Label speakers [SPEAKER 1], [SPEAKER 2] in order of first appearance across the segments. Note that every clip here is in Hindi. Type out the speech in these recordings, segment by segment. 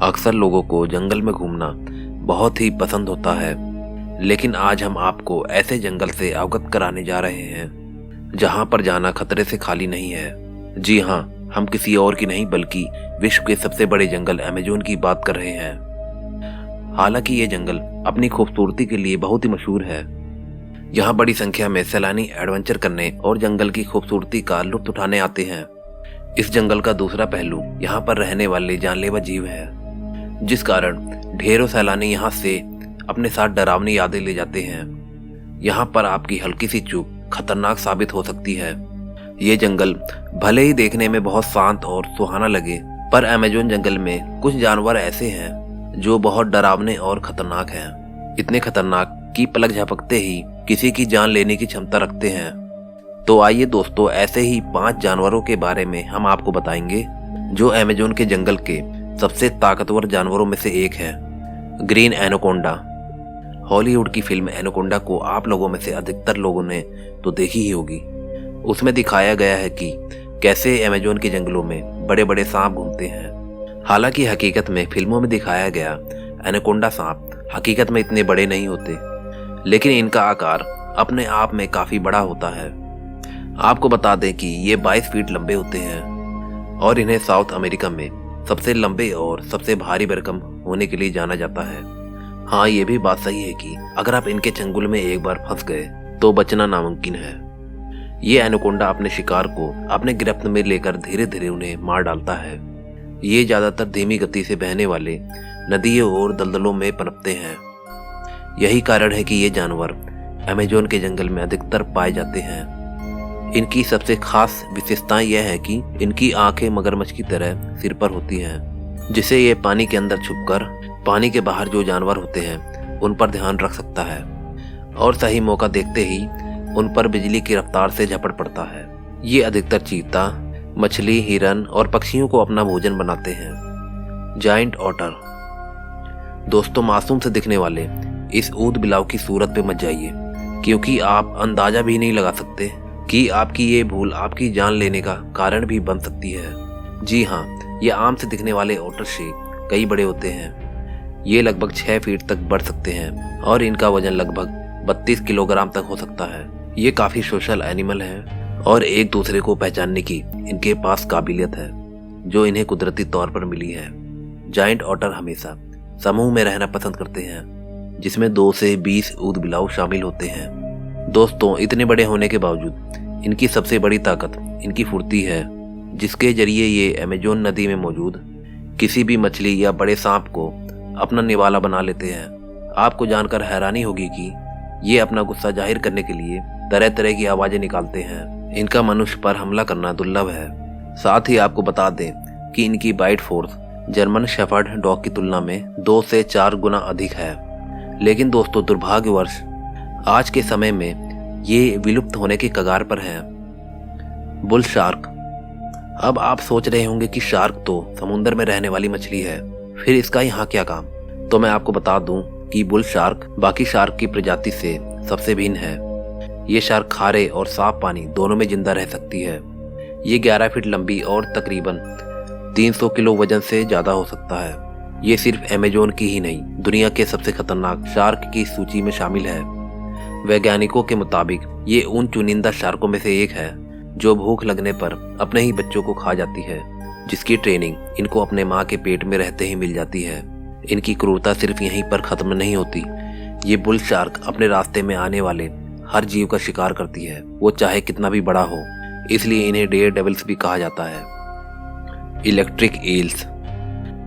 [SPEAKER 1] अक्सर लोगों को जंगल में घूमना बहुत ही पसंद होता है, लेकिन आज हम आपको ऐसे जंगल से अवगत कराने जा रहे हैं जहां पर जाना खतरे से खाली नहीं है। जी हां, हम किसी और की नहीं बल्कि विश्व के सबसे बड़े जंगल अमेज़न की बात कर रहे हैं। हालांकि ये जंगल अपनी खूबसूरती के लिए बहुत ही मशहूर है। यहाँ बड़ी संख्या में सैलानी एडवेंचर करने और जंगल की खूबसूरती का लुत्फ उठाने आते हैं। इस जंगल का दूसरा पहलू यहाँ पर रहने वाले जानलेवा जीव है, जिस कारण ढेरों सैलानी यहाँ से अपने साथ डरावनी यादें ले जाते हैं। यहाँ पर आपकी हल्की सी चूक खतरनाक साबित हो सकती है। ये जंगल भले ही देखने में बहुत शांत और सुहाना लगे, पर अमेज़न जंगल में कुछ जानवर ऐसे हैं जो बहुत डरावने और खतरनाक हैं। इतने खतरनाक कि पलक झपकते ही किसी की जान लेने की क्षमता रखते हैं। तो आइए दोस्तों, ऐसे ही 5 जानवरों के बारे में हम आपको बताएंगे जो अमेज़न के जंगल के सबसे ताकतवर जानवरों में से एक है, ग्रीन एनाकोंडा। हॉलीवुड की फिल्म एनाकोंडा को आप लोगों में से अधिकतर लोगों ने तो देखी ही होगी। उसमें दिखाया गया है कि कैसे अमेज़न के जंगलों में बड़े बड़े सांप घूमते हैं। हालांकि हकीकत में फिल्मों में दिखाया गया एनाकोंडा सांप हकीकत में इतने बड़े नहीं होते, लेकिन इनका आकार अपने आप में काफी बड़ा होता है। आपको बता दें कि ये 22 फीट लंबे होते हैं और इन्हें साउथ अमेरिका में सबसे लंबे और सबसे भारी भरकम होने के लिए जाना जाता है। हाँ, ये भी बात सही है कि अगर आप इनके चंगुल में एक बार फंस गए तो बचना नामुमकिन है। ये एनाकोंडा अपने शिकार को अपने गिरफ्त में लेकर धीरे धीरे उन्हें मार डालता है। ये ज्यादातर धीमी गति से बहने वाले नदियों और दलदलों में पनपते हैं। यही कारण है कि ये जानवर अमेज़न के जंगल में अधिकतर पाए जाते हैं। इनकी सबसे खास विशेषता यह है कि इनकी आंखें मगरमच्छ की तरह सिर पर होती हैं, जिससे ये पानी के अंदर छुपकर पानी के बाहर जो जानवर होते हैं उन पर ध्यान रख सकता है और सही मौका देखते ही उन पर बिजली की रफ्तार से झपट पड़ता है। ये अधिकतर चीता, मछली, हिरन और पक्षियों को अपना भोजन बनाते हैं। Giant otter. दोस्तों, मासूम से दिखने वाले इस ऊद बिलाव की सूरत पे मत जाइए, क्योंकि आप अंदाजा भी नहीं लगा सकते कि आपकी ये भूल आपकी जान लेने का कारण भी बन सकती है। जी हाँ, ये आम से दिखने वाले ऑटर से कई बड़े होते हैं। ये लगभग 6 फीट तक बढ़ सकते हैं और इनका वजन लगभग 32 किलोग्राम तक हो सकता है। ये काफी सोशल एनिमल है और एक दूसरे को पहचानने की इनके पास काबिलियत है जो इन्हें कुदरती तौर पर मिली है। जायंट ऑटर हमेशा समूह में रहना पसंद करते हैं, जिसमें 2 से 20 ऊद बिलाव शामिल होते हैं। दोस्तों, इतने बड़े होने के बावजूद इनकी सबसे बड़ी ताकत इनकी फुर्ती है, जिसके जरिए ये अमेज़न नदी में मौजूद किसी भी मछली या बड़े सांप को अपना निवाला बना लेते हैं। आपको जानकर हैरानी होगी कि ये अपना गुस्सा जाहिर करने के लिए तरह तरह की आवाजें निकालते हैं। इनका मनुष्य पर हमला करना दुर्लभ है। साथ ही आपको बता दें कि इनकी bite force German shepherd dog की तुलना में 2 से 4 गुना अधिक है। लेकिन दोस्तों, दुर्भाग्यवश आज के समय में ये विलुप्त होने के कगार पर है। Bull shark. अब आप सोच रहे होंगे कि शार्क तो समुद्र में रहने वाली मछली है, फिर इसका यहाँ क्या काम? तो मैं आपको बता दूं कि बुल शार्क बाकी शार्क की प्रजाति से सबसे भिन्न है। ये शार्क खारे और साफ पानी दोनों में जिंदा रह सकती है। ये 11 फीट लंबी और तकरीबन 300 किलो वजन से ज्यादा हो सकता है। ये सिर्फ अमेज़न की ही नहीं, दुनिया के सबसे खतरनाक शार्क की सूची में शामिल है। वैज्ञानिकों के मुताबिक ये उन चुनिंदा शार्कों में से एक है जो भूख लगने पर अपने ही बच्चों को खा जाती है, जिसकी ट्रेनिंग इनको अपने माँ के पेट में रहते ही मिल जाती है। इनकी क्रूरता सिर्फ यहीं पर खत्म नहीं होती। ये बुल शार्क अपने रास्ते में आने वाले हर जीव का शिकार करती है, वो चाहे कितना भी बड़ा हो। इसलिए इन्हें डेयर डेविल्स भी कहा जाता है। Electric eels.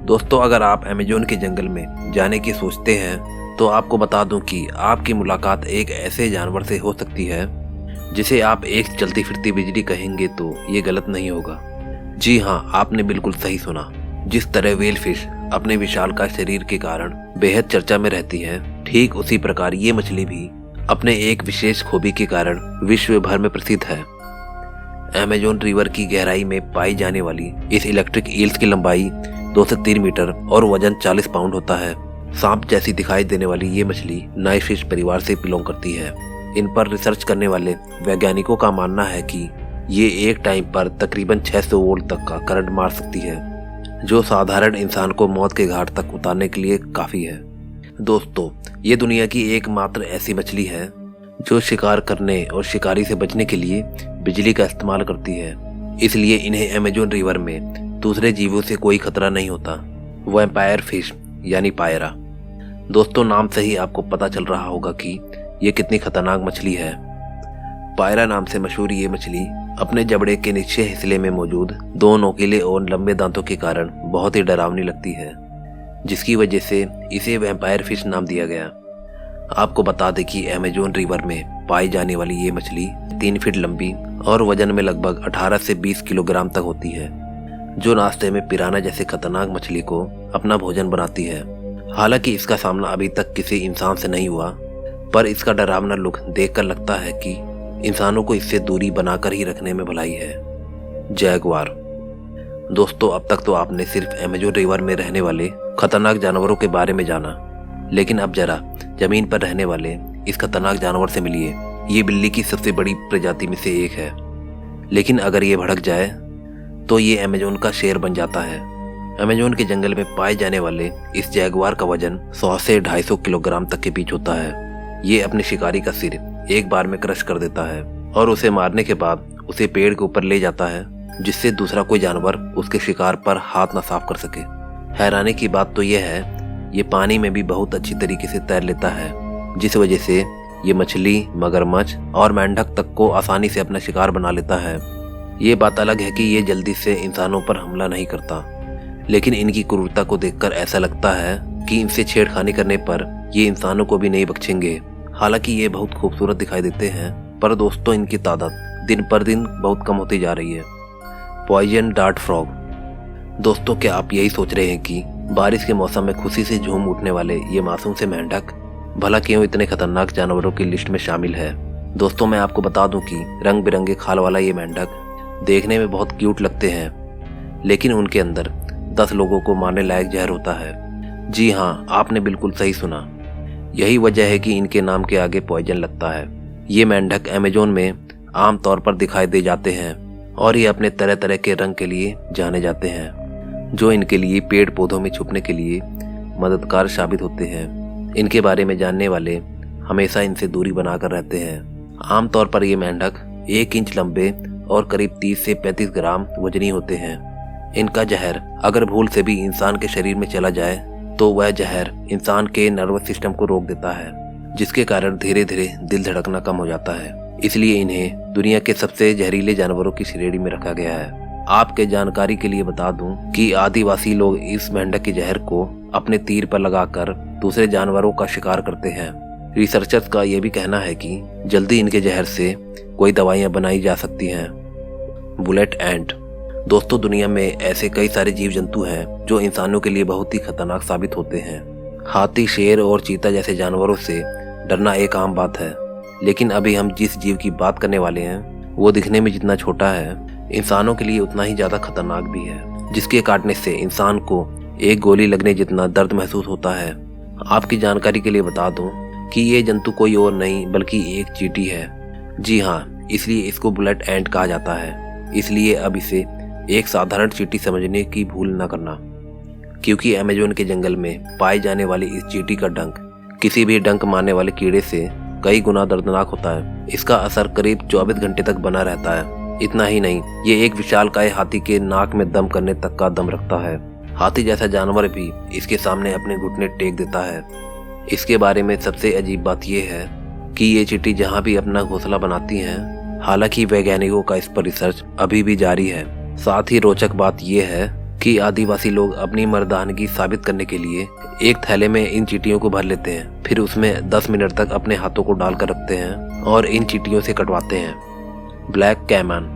[SPEAKER 1] दोस्तों, अगर आप अमेज़न के जंगल में जाने की सोचते हैं तो आपको बता दूं कि आपकी मुलाकात एक ऐसे जानवर से हो सकती है जिसे आप एक चलती फिरती बिजली कहेंगे तो ये गलत नहीं होगा। जी हाँ, आपने बिल्कुल सही सुना। जिस तरह व्हेल फिश अपने विशालकाय शरीर के कारण बेहद चर्चा में रहती है, ठीक उसी प्रकार ये मछली भी अपने एक विशेष खूबी के कारण विश्व भर में प्रसिद्ध है। अमेज़न रिवर की गहराई में पाई जाने वाली इस इलेक्ट्रिक ईल्स की लंबाई 2 से 3 मीटर और वजन 40 पाउंड होता है। सांप जैसी दिखाई देने वाली ये मछली नाइफ फिश परिवार से बिलोंग करती है। इन पर रिसर्च करने वाले वैज्ञानिकों का मानना है कि ये एक टाइम पर तकरीबन 600 वोल्ट तक का करंट मार सकती है। जो साधारण इंसान को मौत के घाट तक उतारने के लिए काफी है। दोस्तों, ये दुनिया की एकमात्र ऐसी मछली है जो शिकार करने और शिकारी से बचने के लिए बिजली का इस्तेमाल करती है। इसलिए इन्हें अमेज़न रिवर में दूसरे जीवों से कोई खतरा नहीं होता। वैम्पायर फिश यानी पायरा। दोस्तों, नाम से ही आपको पता चल रहा होगा कि ये कितनी खतरनाक मछली है। पायरा नाम से मशहूर ये मछली अपने जबड़े के निचले हिस्से में मौजूद 2 नोकीले और लंबे दांतों के कारण बहुत ही डरावनी लगती है, जिसकी वजह से इसे वैम्पायर फिश नाम दिया गया। आपको बता दें कि अमेज़न रिवर में पाई जाने वाली ये मछली 3 फीट लंबी और वजन में लगभग 18 से 20 किलोग्राम तक होती है, जो रास्ते में पिराना जैसे खतरनाक मछली को अपना भोजन बनाती है। हालांकि इसका सामना अभी तक किसी इंसान से नहीं हुआ, पर इसका डरावना लुक देखकर लगता है कि इंसानों को इससे दूरी बनाकर ही रखने में भलाई है। जैगुआर। दोस्तों, अब तक तो आपने सिर्फ अमेज़न रिवर में रहने वाले खतरनाक जानवरों के बारे में जाना, लेकिन अब जरा जमीन पर रहने वाले इस खतरनाक जानवर से मिलिए। ये बिल्ली की सबसे बड़ी प्रजाति में से एक है, लेकिन अगर ये भड़क जाए तो ये अमेज़न का शेर बन जाता है। अमेज़न के जंगल में पाए जाने वाले इस जैगुआर का वजन 100 से 250 किलोग्राम तक के बीच होता है। ये अपने शिकारी का सिर एक बार में क्रश कर देता है और उसे मारने के बाद उसे पेड़ के ऊपर ले जाता है, जिससे दूसरा कोई जानवर उसके शिकार पर हाथ न साफ कर सके। हैरानी की बात तो यह है, ये पानी में भी बहुत अच्छी तरीके से तैर लेता है, जिस वजह से ये मछली, मगरमच्छ और मेंढक तक को आसानी से अपना शिकार बना लेता है। ये बात अलग है कि ये जल्दी से इंसानों पर हमला नहीं करता, लेकिन इनकी क्रूरता को देखकर ऐसा लगता है कि इनसे छेड़खानी करने पर ये इंसानों को भी नहीं बख्शेंगे। हालांकि ये बहुत खूबसूरत दिखाई देते हैं, पर दोस्तों इनकी तादाद दिन पर दिन बहुत कम होती जा रही है। Poison dart frog. दोस्तों, क्या आप यही सोच रहे हैं कि बारिश के मौसम में खुशी से झूम उठने वाले ये मासूम से मेंढक भला क्यों इतने खतरनाक जानवरों की लिस्ट में शामिल है? दोस्तों, मैं आपको बता दूं कि रंग बिरंगे खाल वाला ये मेंढक देखने में बहुत क्यूट लगते हैं, लेकिन उनके अंदर 10 लोगों को मारने लायक जहर होता है। जी हाँ, आपने बिल्कुल सही सुना। यही वजह है कि इनके नाम के आगे पॉइजन लगता है। ये मेंढक अमेज़न में आमतौर पर दिखाई दे जाते हैं और ये अपने तरह तरह के रंग के लिए जाने जाते हैं, जो इनके लिए पेड़ पौधों में छुपने के लिए मददगार साबित होते हैं। इनके बारे में जानने वाले हमेशा इनसे दूरी बनाकर रहते हैं। आमतौर पर ये मेंढक 1 इंच लंबे और करीब 30 से 35 ग्राम वजनी होते हैं। इनका जहर अगर भूल से भी इंसान के शरीर में चला जाए तो वह जहर इंसान के नर्वस सिस्टम को रोक देता है, जिसके कारण धीरे धीरे दिल धड़कना कम हो जाता है। इसलिए इन्हें दुनिया के सबसे जहरीले जानवरों की श्रेणी में रखा गया है। आपके जानकारी के लिए बता दूं कि आदिवासी लोग इस मेंढक के जहर को अपने तीर पर लगाकर दूसरे जानवरों का शिकार करते हैं। रिसर्चर्स का यह भी कहना है कि जल्दी इनके जहर से कोई दवाइयां बनाई जा सकती हैं। बुलेट एंट। दोस्तों, दुनिया में ऐसे कई सारे जीव जंतु हैं जो इंसानों के लिए बहुत ही खतरनाक साबित होते हैं। हाथी, शेर और चीता जैसे जानवरों से डरना एक आम बात है, लेकिन अभी हम जिस जीव की बात करने वाले हैं वो दिखने में जितना छोटा है, इंसानों के लिए उतना ही ज्यादा खतरनाक भी है, जिसके काटने से इंसान को एक गोली लगने जितना दर्द महसूस होता है। आपकी जानकारी के लिए बता दूं कि ये जंतु कोई और नहीं बल्कि एक चींटी है। जी हाँ, इसलिए इसको बुलेट एंट कहा जाता है। इसलिए अब इसे एक साधारण चींटी समझने की भूल न करना, क्योंकि अमेज़न के जंगल में पाई जाने वाली इस चींटी का डंक किसी भी डंक मारने वाले कीड़े से कई गुना दर्दनाक होता है। इसका असर करीब 24 घंटे तक बना रहता है। इतना ही नहीं, ये एक विशालकाय हाथी के नाक में दम करने तक का दम रखता है। हाथी जैसा जानवर भी इसके सामने अपने घुटने टेक देता है। इसके बारे में सबसे अजीब बात यह है कि ये चींटी जहाँ भी अपना घोंसला बनाती हैं, हालांकि वैज्ञानिकों का इस पर रिसर्च अभी भी जारी है। साथ ही रोचक बात यह है कि आदिवासी लोग अपनी मर्दानगी साबित करने के लिए एक थैले में इन चींटियों को भर लेते हैं, फिर उसमें 10 मिनट तक अपने हाथों को डालकर रखते हैं और इन चींटियों से कटवाते हैं। Black caiman.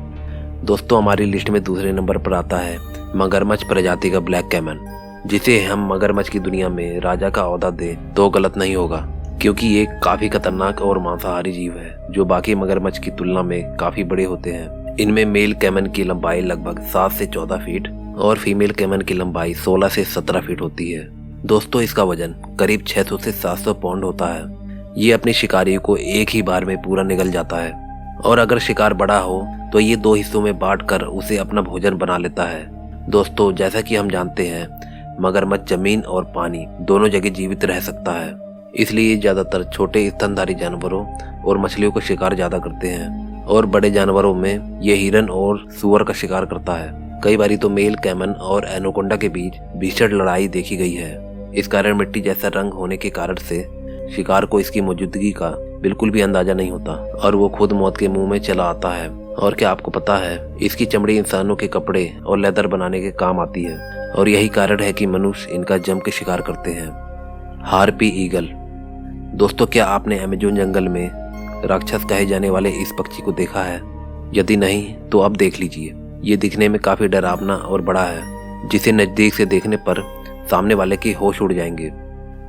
[SPEAKER 1] दोस्तों, हमारी लिस्ट में दूसरे नंबर पर आता है मगरमच्छ प्रजाति का ब्लैक कैमन, जिसे हम मगरमच्छ की दुनिया में राजा का ओहदा दे तो गलत नहीं होगा, क्योंकि ये काफी खतरनाक और मांसाहारी जीव है जो बाकी मगरमच्छ की तुलना में काफी बड़े होते हैं। इनमें मेल कैमन की लंबाई लगभग 7 से 14 फीट और फीमेल कैमन की लंबाई 16 से 17 फीट होती है। दोस्तों, इसका वजन करीब 600 से 700 पाउंड होता है। ये अपने शिकारियों को एक ही बार में पूरा निगल जाता है और अगर शिकार बड़ा हो तो ये 2 हिस्सों में बांटकर उसे अपना भोजन बना लेता है। दोस्तों, जैसा कि हम जानते हैं, मगरमच्छ जमीन और पानी दोनों जगह जीवित रह सकता है, इसलिए ज्यादातर छोटे स्तनधारी जानवरों और मछलियों का शिकार ज्यादा करते हैं और बड़े जानवरों में ये हिरन और सुअर का शिकार करता है। कई बारी तो मेल कैमन और एनाकोंडा के बीच भीषण लड़ाई देखी गई है। इस कारण मिट्टी जैसा रंग होने के कारण से शिकार को इसकी मौजूदगी का बिल्कुल भी अंदाजा नहीं होता और वो खुद मौत के मुंह में चला आता है। और क्या आपको पता है, इसकी चमड़ी इंसानों के कपड़े और लेदर बनाने के काम आती है और यही कारण है कि मनुष्य इनका जम के शिकार करते हैं। Harpy eagle. दोस्तों, क्या आपने अमेज़न जंगल में राक्षस कहे जाने वाले इस पक्षी को देखा है? यदि नहीं तो अब देख लीजिए। ये दिखने में काफी डरावना और बड़ा है, जिसे नजदीक से देखने पर सामने वाले के होश उड़ जाएंगे।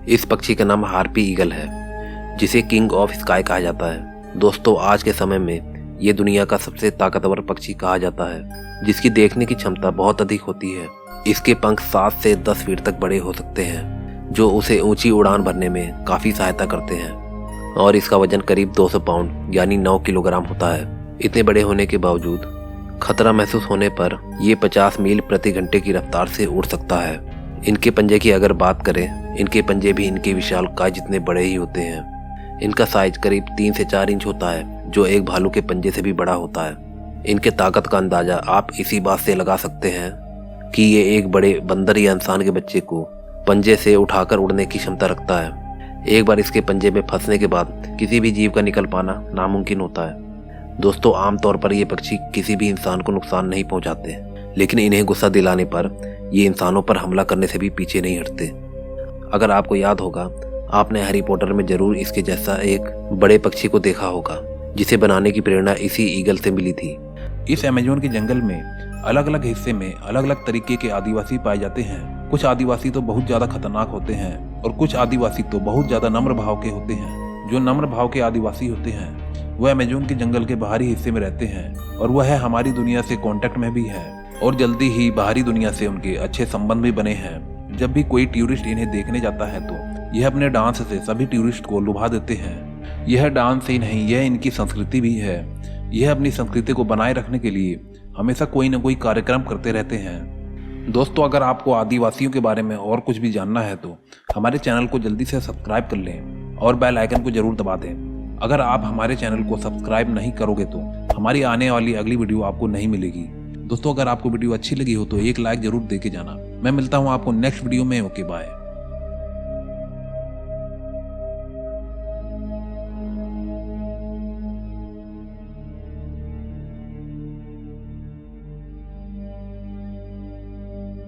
[SPEAKER 1] इस पक्षी का नाम हार्पी ईगल है, जिसे किंग ऑफ स्काई कहा जाता है। दोस्तों, आज के समय में ये दुनिया का सबसे ताकतवर पक्षी कहा जाता है, जिसकी देखने की क्षमता बहुत अधिक होती है। इसके पंख 7 से 10 फीट तक बड़े हो सकते हैं, जो उसे ऊंची उड़ान भरने में काफी सहायता करते हैं और इसका वजन करीब 200 पाउंड यानी 9 किलोग्राम होता है। इतने बड़े होने के बावजूद खतरा महसूस होने पर ये 50 मील प्रति घंटे की रफ्तार से उड़ सकता है। इनके पंजे की अगर बात करें, इनके पंजे भी इनके विशालकाय जितने बड़े ही होते हैं। इनका साइज करीब 3 से 4 इंच होता है, जो एक भालू के पंजे से भी बड़ा होता है। इनके ताकत का अंदाजा आप इसी बात से लगा सकते हैं कि ये एक बड़े बंदर या इंसान के बच्चे को पंजे से उठाकर उड़ने की क्षमता रखता है। एक बार इसके पंजे में फंसने के बाद किसी भी जीव का निकल पाना नामुमकिन होता है। दोस्तों, आमतौर पर ये पक्षी किसी भी इंसान को नुकसान नहीं पहुंचाते, लेकिन इन्हें गुस्सा दिलाने पर ये इंसानों पर हमला करने से भी पीछे नहीं हटते। अगर आपको याद होगा, आपने हैरी पॉटर में जरूर इसके जैसा एक बड़े पक्षी को देखा होगा, जिसे बनाने की प्रेरणा इसी ईगल से मिली थी।
[SPEAKER 2] इस अमेज़न के जंगल में अलग अलग हिस्से में अलग अलग तरीके के आदिवासी पाए जाते हैं। कुछ आदिवासी तो बहुत ज्यादा खतरनाक होते हैं और कुछ आदिवासी तो बहुत ज्यादा नम्र भाव के होते हैं। जो नम्र भाव के आदिवासी होते हैं वह अमेज़न के जंगल के बाहरी हिस्से में रहते हैं और वह हमारी दुनिया से कांटेक्ट में भी है और जल्दी ही बाहरी दुनिया से उनके अच्छे संबंध भी बने हैं। जब भी कोई टूरिस्ट इन्हें देखने जाता है तो यह अपने डांस से सभी टूरिस्ट को लुभा देते हैं। यह डांस ही नहीं, यह इनकी संस्कृति भी है। यह अपनी संस्कृति को बनाए रखने के लिए हमेशा कोई न कोई कार्यक्रम करते रहते हैं। दोस्तों, अगर आपको आदिवासियों के बारे में और कुछ भी जानना है तो हमारे चैनल को जल्दी से सब्सक्राइब कर लें और बेल आइकन को जरूर दबा दें। अगर आप हमारे चैनल को सब्सक्राइब नहीं करोगे तो हमारी आने वाली अगली वीडियो आपको नहीं मिलेगी। दोस्तों, अगर आपको वीडियो अच्छी लगी हो तो एक लाइक जरूर दे के जाना। मैं मिलता हूँ आपको नेक्स्ट वीडियो में। Okay, bye.